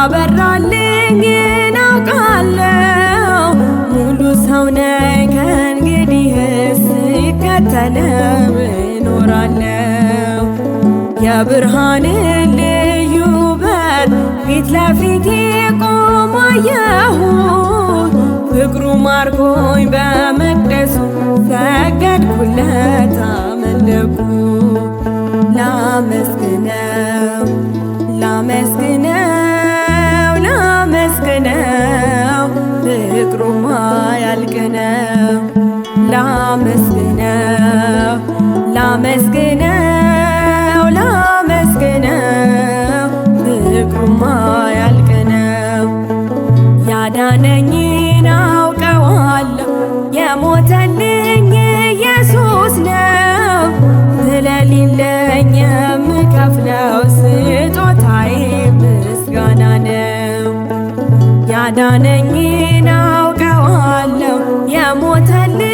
ያበራልኝ እናውቃለሁ ሙሉ ሰው ነኝ ከእንግዲህስ ይከተለው እኖራለሁ። የብርሃንን ልዩ ውበት ፊት ለፊቴ ቆሞ አየሁት ፍቅሩ ማርኮኝ በመቅደሱ ሰገድኩለት አመለኩ። ላመስግነው ላመስግነው ላመስግነው ፍቅሩማ ያልቅ ነው። ላመስግነው ላመስግነው ላመስግነው ፍቅሩማ ያልቅ ነው። ያዳነኝን አውቀዋለሁ የሞተልኝ ኢየሱስ ነው። ስለሌለኝ የምከፍለው ስጦታዬ ምስጋና ነው። ያዳነኝን አውቀዋለሁ የሞተልኝ